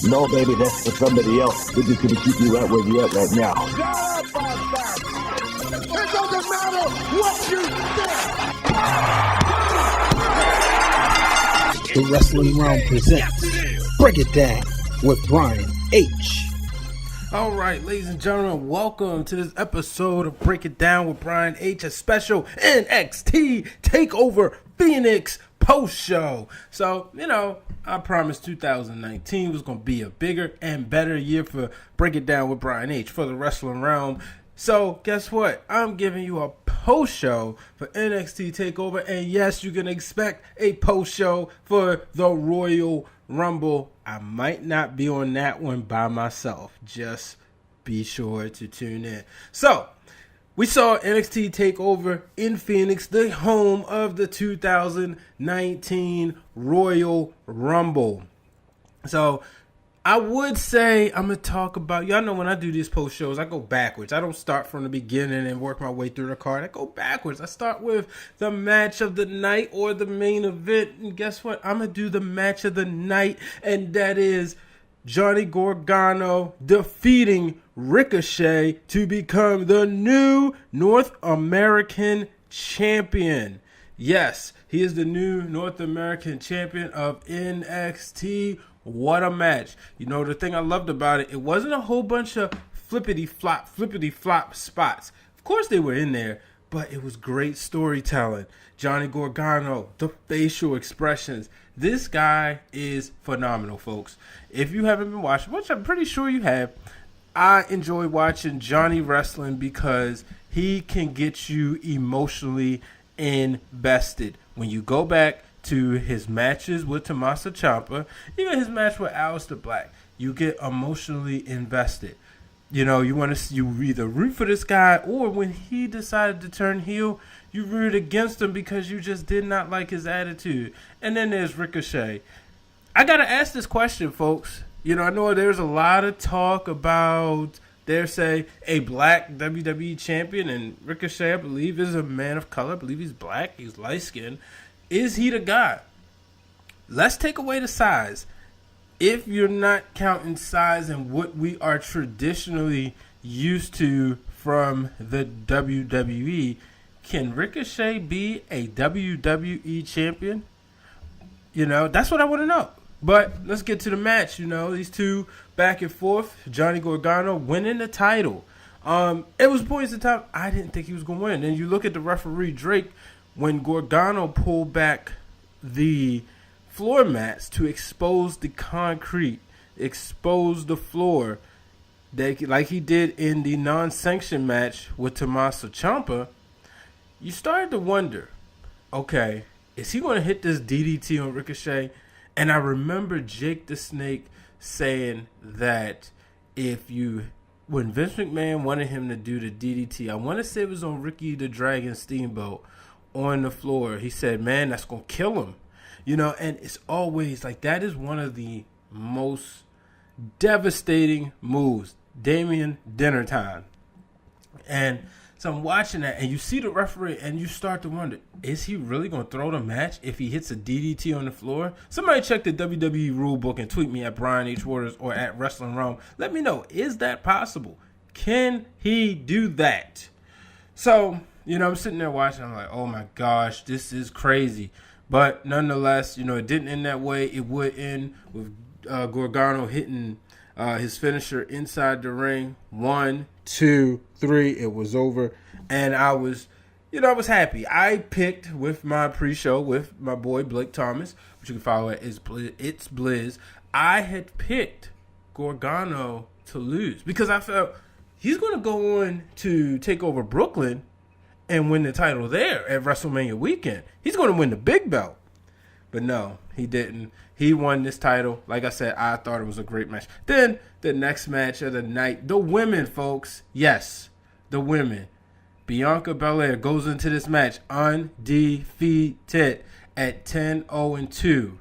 No, baby, that's for somebody else. We're just going to keep you right where you're at right now. It doesn't matter what you think. The Wrestling Realm presents Break It Down with Brian H. All right, ladies and gentlemen, welcome to this episode of Break It Down with Brian H., a special NXT Takeover Phoenix post show. So, I promised 2019 was going to be a bigger and better year for Break It Down with Brian H. for the Wrestling Realm. So, guess what? I'm giving you a post show for NXT Takeover, and yes, you can expect a post show for the Royal Rumble. I might not be on that one by myself. Just be sure to tune in. So, we saw NXT Takeover in Phoenix, the home of the 2019 Royal Rumble. So, I would say I'm going to talk about, y'all know when I do these post shows, I go backwards. I don't start from the beginning and work my way through the card. I go backwards. I start with the match of the night or the main event. And guess what? I'm going to do the match of the night, and that is Johnny Gargano defeating Ricochet to become the new North American Champion. Yes, he is the new North American Champion of NXT. What a match. The thing I loved about it, it wasn't a whole bunch of flippity flop spots. Of course they were in there, but it was great storytelling. Johnny Gargano, the facial expressions. This guy is phenomenal, folks. If you haven't been watching, which I'm pretty sure you have, I enjoy watching Johnny wrestling because he can get you emotionally invested. When you go back to his matches with Tommaso Ciampa, even his match with Aleister Black, you get emotionally invested. You either root for this guy, or when he decided to turn heel, you root against him because you just did not like his attitude. And then there's Ricochet. I gotta ask this question, folks. I know there's a lot of talk about, dare say, a black WWE champion, and Ricochet, I believe, is a man of color. I believe he's black. He's light-skinned. Is he the guy? Let's take away the size. If you're not counting size and what we are traditionally used to from the WWE, can Ricochet be a WWE champion? That's what I want to know. But let's get to the match. These two back and forth. Johnny Gargano winning the title. It was points in time I didn't think he was going to win. And you look at the referee, Drake, when Gargano pulled back the floor mats to expose the concrete, expose the floor, like he did in the non-sanctioned match with Tommaso Ciampa, you started to wonder, okay, is he going to hit this DDT on Ricochet? And I remember Jake the Snake saying that when Vince McMahon wanted him to do the DDT, I want to say it was on Ricky the Dragon Steamboat on the floor, he said, man, that's going to kill him. And it's always like, that is one of the most devastating moves. Damien Dinner Time. And so I'm watching that, and you see the referee, and you start to wonder, is he really going to throw the match if he hits a DDT on the floor? Somebody check the WWE rule book and tweet me at Brian H. Waters or at Wrestling Realm. Let me know, is that possible? Can he do that? So, I'm sitting there watching, I'm like, oh my gosh, this is crazy. But nonetheless, it didn't end that way. It would end with Gargano hitting his finisher inside the ring. 1, 2, 3, it was over. And I was happy. I picked with my pre-show with my boy Blake Thomas, which you can follow at It's Blizz. I had picked Gargano to lose because I felt he's going to go on to take over Brooklyn and win the title there at WrestleMania weekend. He's going to win the big belt. But no, he didn't. He won this title. Like I said, I thought it was a great match. Then the next match of the night, the women, folks. Yes, the women. Bianca Belair goes into this match undefeated at 10-0-2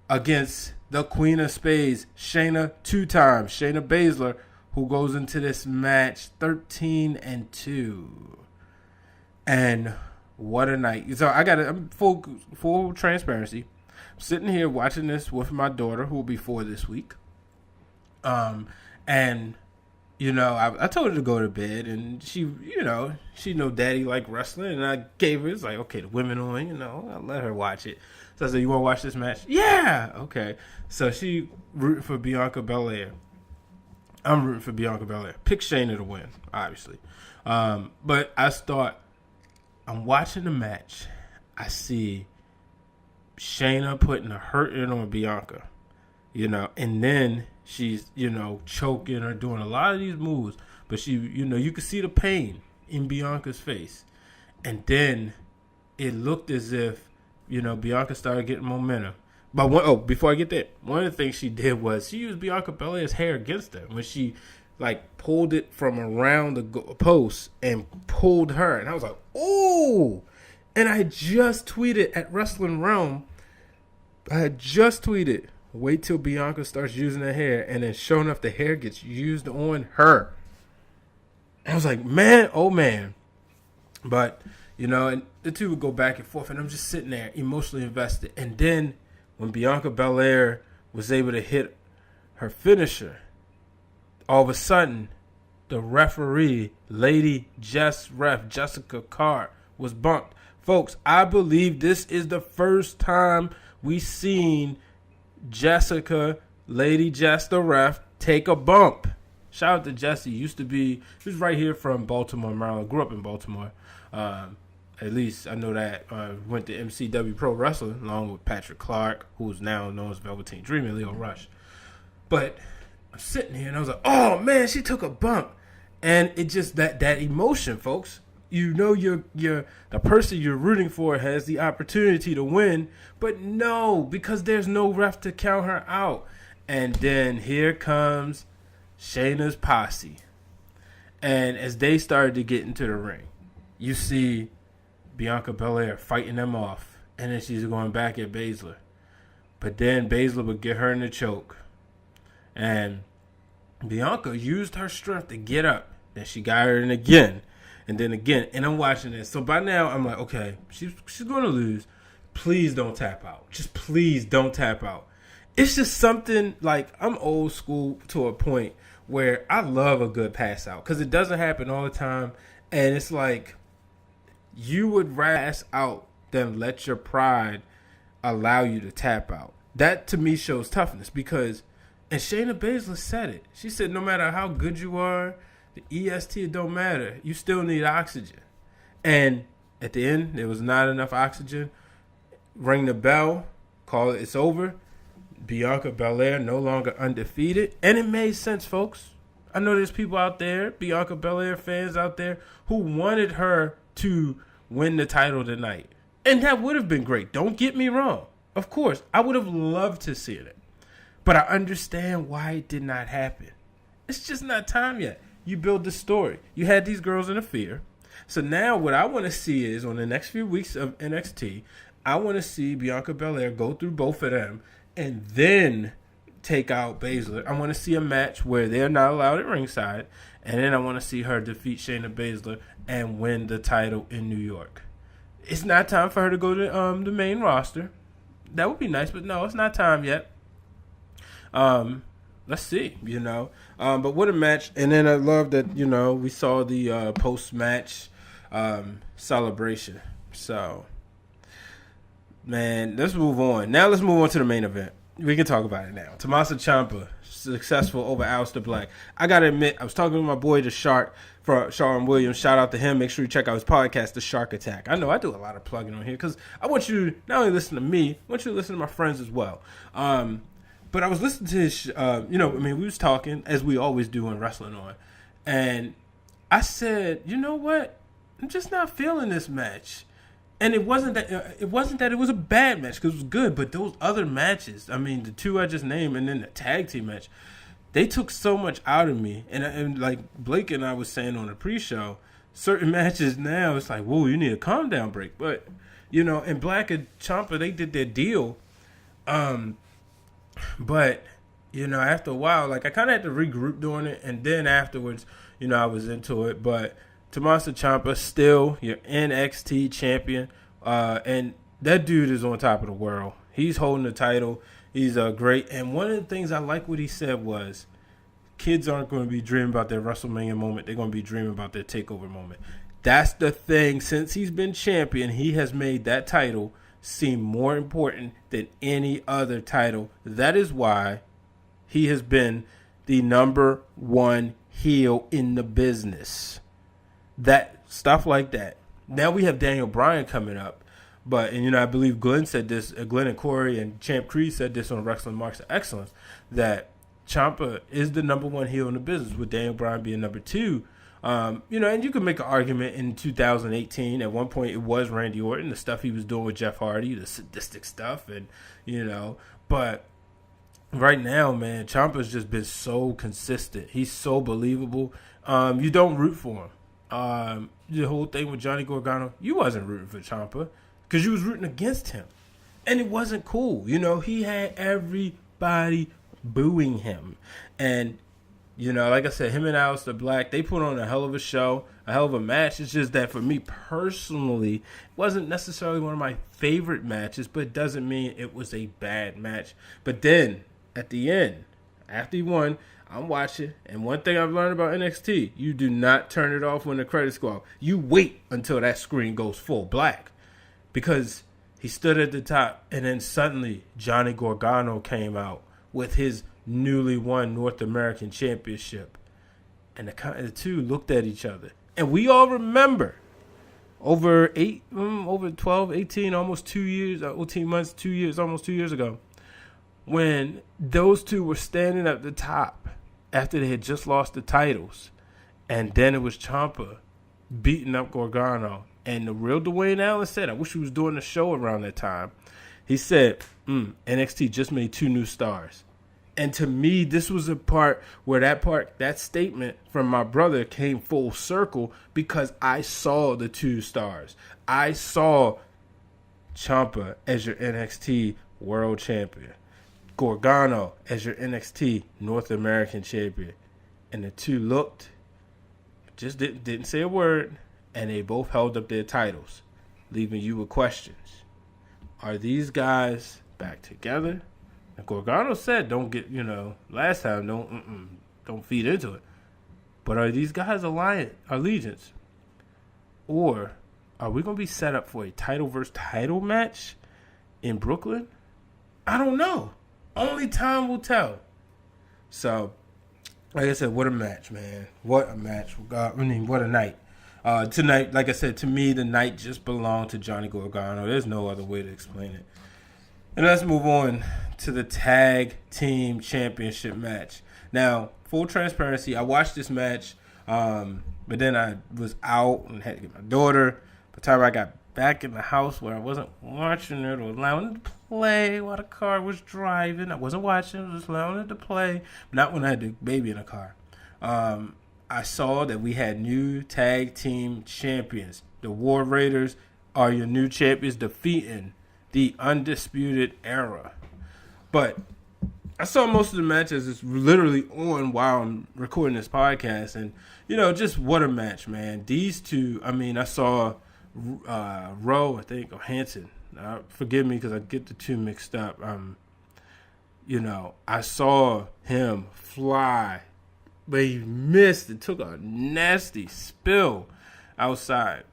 against the Queen of Spades, Shayna Baszler, who goes into this match 13-2. And what a night. So I'm full transparency. I'm sitting here watching this with my daughter, who will be 4 this week. And you know, I told her to go to bed, and she, you know, she know Daddy like wrestling, and I gave her, it's like, okay, the women on, you know, I'll let her watch it. So I said, you want to watch this match? Yeah, okay. So she rooting for Bianca Belair. I'm rooting for Bianca Belair. Pick Shayna to win, obviously. But I'm watching the match. I see Shayna putting a hurt in on Bianca, you know, and then she's, you know, choking or doing a lot of these moves, but she, you know, you could see the pain in Bianca's face. And then it looked as if, you know, Bianca started getting momentum. But before I get there, one of the things she did was she used Bianca Belair's hair against her when she, like, pulled it from around the post and pulled her. And I was like, ooh. And I just tweeted at Wrestling Wrealm. I had just tweeted, wait till Bianca starts using her hair, and then sure enough, the hair gets used on her. And I was like, man, oh man. But, you know, and the two would go back and forth, and I'm just sitting there emotionally invested. And then when Bianca Belair was able to hit her finisher, all of a sudden, the referee, Lady Jessica Carr, was bumped. Folks, I believe this is the first time we've seen Lady Jess, the ref, take a bump. Shout out to Jesse. He was right here from Baltimore, Maryland. Grew up in Baltimore. At least I know that. Went to MCW Pro Wrestling along with Patrick Clark, who's now known as Velveteen Dream, and Leo Rush. But I'm sitting here and I was like, oh man, she took a bump. And it just that emotion, folks. You know, you're the person you're rooting for has the opportunity to win, but no, because there's no ref to count her out. And then here comes Shayna's posse. And as they started to get into the ring, you see Bianca Belair fighting them off, and then she's going back at Baszler. But then Baszler would get her in the choke. And Bianca used her strength to get up. Then she got her in again. And then again, and I'm watching this. So by now, I'm like, okay, she's going to lose. Please don't tap out. Just please don't tap out. It's just something, like, I'm old school to a point where I love a good pass out because it doesn't happen all the time. And it's like, you would pass out than let your pride allow you to tap out. That, to me, shows toughness because, and Shayna Baszler said it. She said, no matter how good you are, the EST don't matter. You still need oxygen. And at the end, there was not enough oxygen. Ring the bell. Call it. It's over. Bianca Belair no longer undefeated. And it made sense, folks. I know there's people out there, Bianca Belair fans out there, who wanted her to win the title tonight. And that would have been great. Don't get me wrong. Of course, I would have loved to see it. But I understand why it did not happen. It's just not time yet. You build the story. You had these girls in a fear. So now what I want to see is on the next few weeks of NXT, I want to see Bianca Belair go through both of them and then take out Baszler. I want to see a match where they're not allowed at ringside, and then I want to see her defeat Shayna Baszler and win the title in New York. It's not time for her to go to the main roster. That would be nice, but no, it's not time yet. Let's see, you know. But what a match. And then I love that, you know, we saw the post-match celebration. So, man, let's move on. Now let's move on to the main event. We can talk about it now. Tommaso Ciampa, successful over Aleister Black. I got to admit, I was talking to my boy, The Shark, for Sharon Williams. Shout out to him. Make sure you check out his podcast, The Shark Attack. I know I do a lot of plugging on here because I want you to not only listen to me, I want you to listen to my friends as well. But I was listening to his, we was talking, as we always do when Wrestling On. And I said, you know what? I'm just not feeling this match. And it wasn't that it was a bad match, because it was good. But those other matches, I mean, the two I just named and then the tag team match, they took so much out of me. And like Blake and I was saying on the pre-show, certain matches now, it's like, whoa, you need a calm down break. But, you know, and Black and Ciampa, they did their deal. But, you know, after a while, like, I kind of had to regroup doing it. And then afterwards, you know, I was into it. But Tommaso Ciampa, still your NXT champion. And that dude is on top of the world. He's holding the title. He's great. And one of the things I like what he said was, kids aren't going to be dreaming about their WrestleMania moment. They're going to be dreaming about their takeover moment. That's the thing. Since he's been champion, he has made that title seem more important than any other title. That is why he has been the number one heel in the business. That stuff like that. Now we have Daniel Bryan coming up. But, and I believe Glenn said this, Glenn and Corey and Champ Creed said this on Wrestling Marks of Excellence, that Ciampa is the number one heel in the business, with Daniel Bryan being number two. And you can make an argument in 2018. At one point, it was Randy Orton, the stuff he was doing with Jeff Hardy, the sadistic stuff, and But right now, man, Ciampa's just been so consistent. He's so believable. You don't root for him. The whole thing with Johnny Gargano, you wasn't rooting for Ciampa because you was rooting against him, and it wasn't cool. He had everybody booing him, and. Like I said, him and Aleister Black, they put on a hell of a show, a hell of a match. It's just that for me personally, it wasn't necessarily one of my favorite matches, but it doesn't mean it was a bad match. But then, at the end, after he won, I'm watching, and one thing I've learned about NXT, you do not turn it off when the credits go off. You wait until that screen goes full black, because he stood at the top, and then suddenly Johnny Gargano came out with his newly won North American Championship, and the two looked at each other, and we all remember over 12, 18, almost 2 years, 18 months, 2 years, almost 2 years ago, when those two were standing at the top after they had just lost the titles, and then it was Ciampa beating up Gargano, and the real Dwayne Allen said, I wish he was doing a show around that time. He said, NXT just made 2 new stars. And to me, this was a part where that statement from my brother came full circle, because I saw the 2 stars. I saw Ciampa as your NXT World Champion, Gargano as your NXT North American Champion. And the two looked, just didn't say a word, and they both held up their titles, leaving you with questions. Are these guys back together? Gargano said, "Don't get, last time, don't feed into it." But are these guys allegiance, or are we gonna be set up for a title versus title match in Brooklyn? I don't know. Only time will tell. So, like I said, what a match, man! What a match! What a night! Tonight, like I said, to me, the night just belonged to Johnny Gargano. There's no other way to explain it. And let's move on to the Tag Team Championship match. Now, full transparency, I watched this match, but then I was out and had to get my daughter. By the time I got back in the house where I wasn't watching it or allowing it to play while the car was driving, I wasn't watching, I was allowing it to play, not when I had the baby in the car. I saw that we had new Tag Team Champions. The War Raiders are your new champions, defeating the Undisputed Era. But I saw most of the matches. It's literally on while I'm recording this podcast. And, just what a match, man. These two, I saw Rowe, I think, or Hanson. Forgive me because I get the two mixed up. I saw him fly, but he missed and took a nasty spill outside.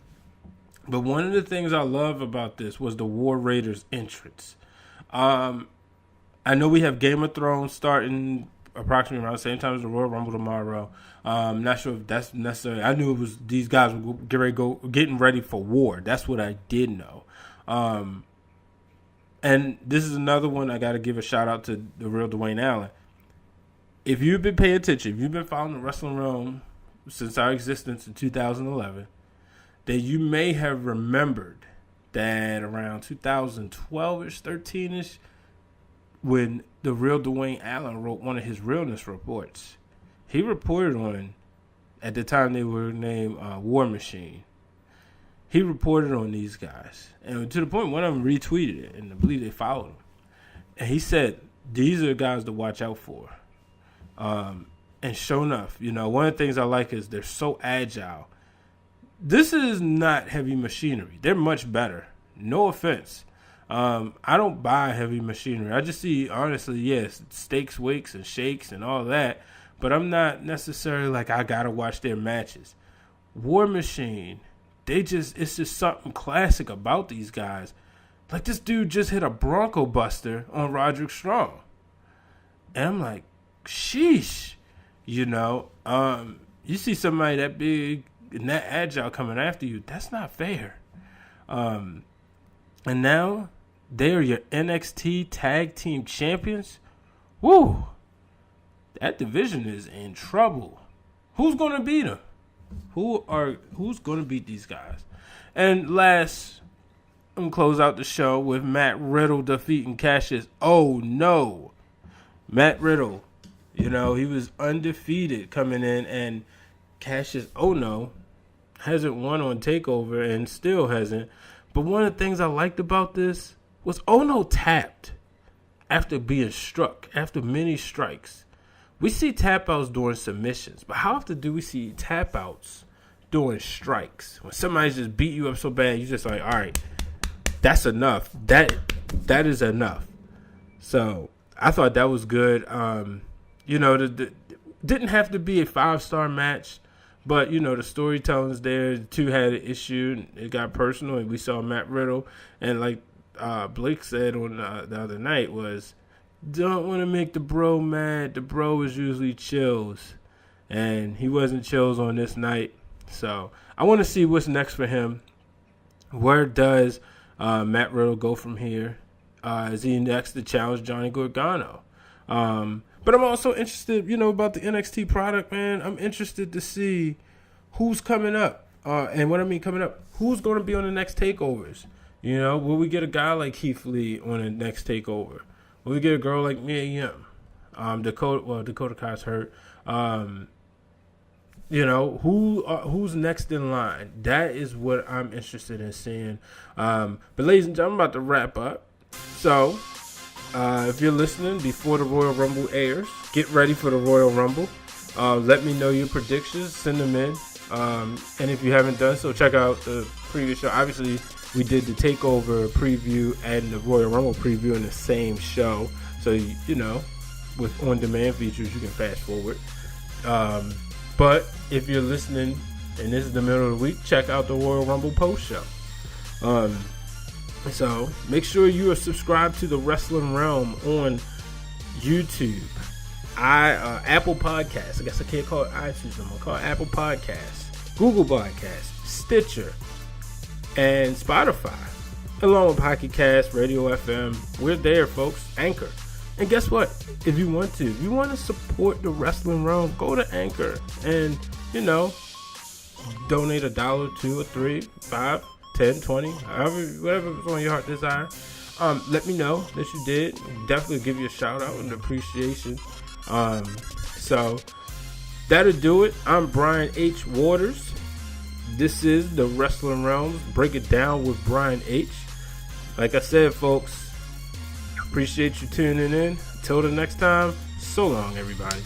But one of the things I love about this was the War Raiders entrance. I know we have Game of Thrones starting approximately around the same time as the Royal Rumble tomorrow. Not sure if that's necessary. I knew it was these guys were getting ready for war. That's what I did know. And this is another one I got to give a shout out to the real Dwayne Allen. If you've been paying attention, if you've been following the Wrestling Realm since our existence in 2011, that you may have remembered that around 2012-ish, 13-ish, when the real Dwayne Allen wrote one of his realness reports, he reported on, at the time they were named War Machine, he reported on these guys. And to the point, one of them retweeted it, and I believe they followed him. And he said, these are the guys to watch out for. And sure enough, one of the things I like is they're so agile. This is not heavy machinery. They're much better. No offense. I don't buy heavy machinery. I just see, honestly, yes, steaks, wakes, and shakes and all that. but I'm not necessarily like I gotta watch their matches. War Machine, it's just something classic about these guys. Like, this dude just hit a Bronco Buster on Roderick Strong. And I'm like, sheesh. You know, you see somebody that big and that agile coming after you, that's not fair. And now they are your NXT Tag Team Champions. Woo! That division is in trouble. Who's going to beat them? Who's going to beat these guys? And last, I'm going to close out the show with Matt Riddle defeating Cassius. Oh, no. Matt Riddle, you know, he was undefeated coming in, and Cassius, oh, no, hasn't won on TakeOver and still hasn't. But one of the things I liked about this was Ono tapped after being struck, after many strikes. We see tap outs during submissions, but how often do we see tap outs during strikes? When somebody's just beat you up so bad, you're just like, all right, that's enough. That is enough. So I thought that was good. You know, didn't have to be a 5-star match, but, you know, the storytelling's there. The two had an issue. It got personal, and we saw Matt Riddle. And like Blake said on the other night was, don't want to make the bro mad. The bro is usually chills, and he wasn't chills on this night. So I want to see what's next for him. Where does Matt Riddle go from here? Is he next to challenge Johnny Gargano? But I'm also interested, you know, about the NXT product, man. I'm interested to see who's coming up. And what I mean coming up, who's going to be on the next takeovers? You know, will we get a guy like Keith Lee on the next takeover? Will we get a girl like Mia Yim? Dakota Kai's hurt. You know, who's next in line? That is what I'm interested in seeing. But ladies and gentlemen, I'm about to wrap up. So, if you're listening before the Royal Rumble airs, get ready for the Royal Rumble. Let me know your predictions. Send them in. And if you haven't done so, check out the previous show. Obviously, we did the TakeOver preview and the Royal Rumble preview in the same show. So, you know, with on-demand features, you can fast forward. But if you're listening and this is the middle of the week, check out the Royal Rumble post show. So make sure you are subscribed to the Wrestling Realm on YouTube, Apple Podcasts. I guess I can't call it iTunes anymore. Call it Apple Podcasts, Google Podcasts, Stitcher, and Spotify, along with Pocket Cast, Radio FM. We're there, folks. Anchor. And guess what? If you want to support the Wrestling Realm, go to Anchor and, you know, donate $1, $2, or $3, $5, $10, $20, however, whatever's on your heart desire. Let me know that you did. Definitely give you a shout out and appreciation. So that'll do it. I'm Brian H. Waters. This is the Wrestling Realms. Break it down with Brian H. Like I said, folks, appreciate you tuning in. Until the next time, so long, everybody.